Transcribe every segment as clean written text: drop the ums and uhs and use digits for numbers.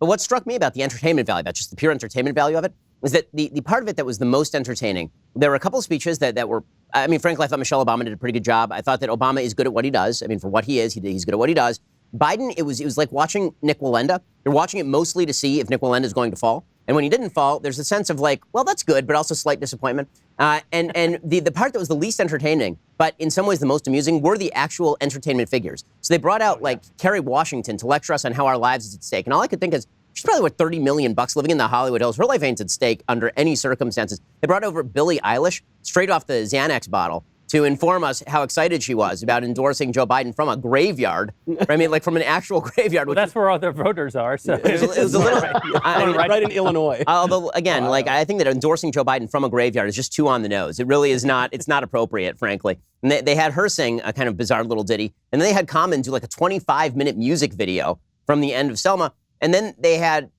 But what struck me about the entertainment value, about just the pure entertainment value of it, was that the part of it that was the most entertaining, there were a couple of speeches that were, I mean, frankly, I thought Michelle Obama did a pretty good job. I thought that Obama is good at what he does. I mean, for what he is, he's good at what he does. Biden, it was like watching Nick Wallenda. You're watching it mostly to see if Nick Wallenda is going to fall. And when he didn't fall, there's a sense of like, well, that's good, but also slight disappointment. And the part that was the least entertaining, but in some ways the most amusing, were the actual entertainment figures. So they brought out like Kerry Washington to lecture us on how our lives is at stake. And all I could think is, she's probably worth $30 million living in the Hollywood Hills. Her life ain't at stake under any circumstances. They brought over Billie Eilish straight off the Xanax bottle to inform us how excited she was about endorsing Joe Biden from a graveyard. I mean, like from an actual graveyard. Well, that's where all their voters are. So it was a little right in Illinois. Although, again, like I think that endorsing Joe Biden from a graveyard is just too on the nose. It really is not. It's not appropriate, frankly. And they had her sing a kind of bizarre little ditty, and then they had Common do like a 25-minute music video from the end of Selma, and then they had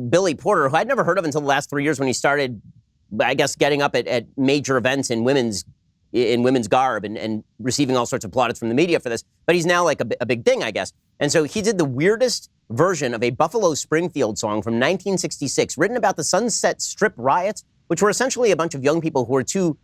Billy Porter, who I'd never heard of until the last 3 years when he started, I guess, getting up at major events in women's garb and receiving all sorts of plaudits from the media for this. But he's now like a big thing, I guess. And so he did the weirdest version of a Buffalo Springfield song from 1966, written about the Sunset Strip riots, which were essentially a bunch of young people who were too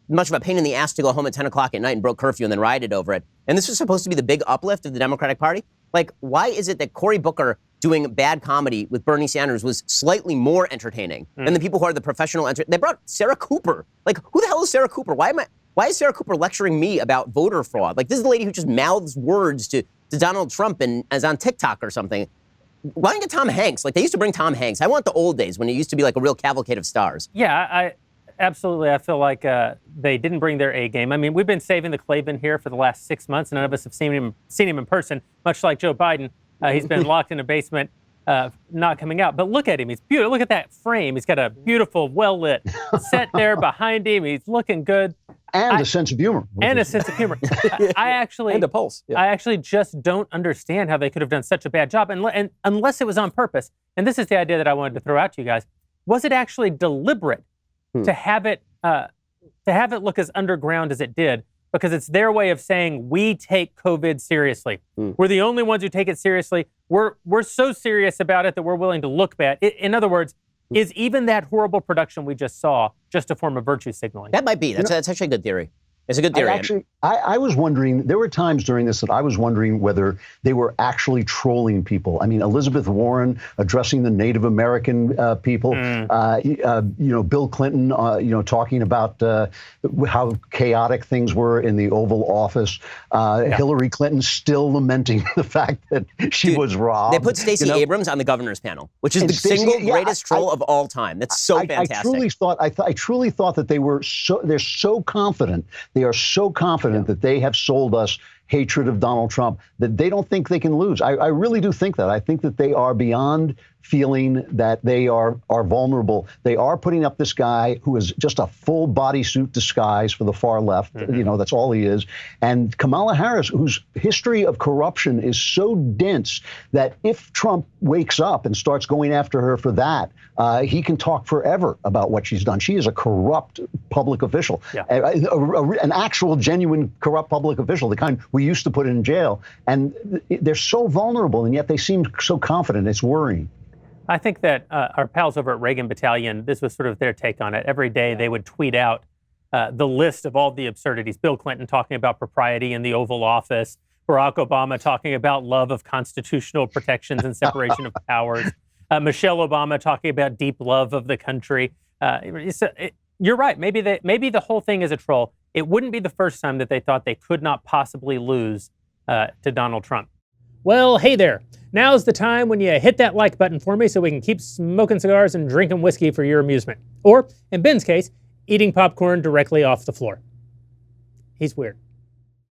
much of a pain in the ass to go home at 10 o'clock at night and broke curfew and then rioted over it. And this was supposed to be the big uplift of the Democratic Party. Like, why is it that Cory Booker doing bad comedy with Bernie Sanders was slightly more entertaining than the people who are the professional They brought Sarah Cooper. Like, who the hell is Sarah Cooper? Why is Sarah Cooper lecturing me about voter fraud? Like, this is the lady who just mouths words to Donald Trump and is on TikTok or something. Why don't you get Tom Hanks? Like, they used to bring Tom Hanks. I want the old days when it used to be like a real cavalcade of stars. Yeah, absolutely. I feel like they didn't bring their A game. I mean, we've been saving the Klavan here for the last 6 months. None of us have seen him in person, much like Joe Biden. He's been locked in a basement, not coming out. But look at him. He's beautiful. Look at that frame. He's got a beautiful, well-lit set there behind him. He's looking good. And a sense of humor. And a sense of humor. I actually... And a pulse. Yeah. I actually just don't understand how they could have done such a bad job. And unless it was on purpose. And this is the idea that I wanted to throw out to you guys. Was it actually deliberate to have it look as underground as it did? Because it's their way of saying, we take COVID seriously. We're the only ones who take it seriously. We're so serious about it that we're willing to look bad. In other words, is even that horrible production we just saw just a form of virtue signaling? That might be. That's actually a good theory. It's a good theory. I was wondering, there were times during this that I was wondering whether they were actually trolling people. I mean, Elizabeth Warren addressing the Native American people, Bill Clinton, talking about how chaotic things were in the Oval Office. Hillary Clinton still lamenting the fact that she was robbed. They put Stacey Abrams on the governor's panel, which is the single greatest troll of all time. That's so fantastic. I truly thought that they're so confident. They are so confident that they have sold us hatred of Donald Trump that they don't think they can lose. I really do think that. I think that they are beyond feeling that they are vulnerable. They are putting up this guy who is just a full bodysuit disguise for the far left. That's all he is. And Kamala Harris, whose history of corruption is so dense that if Trump wakes up and starts going after her for that, he can talk forever about what she's done. She is a corrupt public official, an actual, genuine corrupt public official, the kind we used to put in jail. And they're so vulnerable, and yet they seem so confident. It's worrying. I think that our pals over at Reagan Battalion, this was sort of their take on it. Every day they would tweet out the list of all the absurdities. Bill Clinton talking about propriety in the Oval Office. Barack Obama talking about love of constitutional protections and separation of powers. Michelle Obama talking about deep love of the country. You're right. Maybe the whole thing is a troll. It wouldn't be the first time that they thought they could not possibly lose to Donald Trump. Well, hey there. Now's the time when you hit that like button for me so we can keep smoking cigars and drinking whiskey for your amusement. Or, in Ben's case, eating popcorn directly off the floor. He's weird.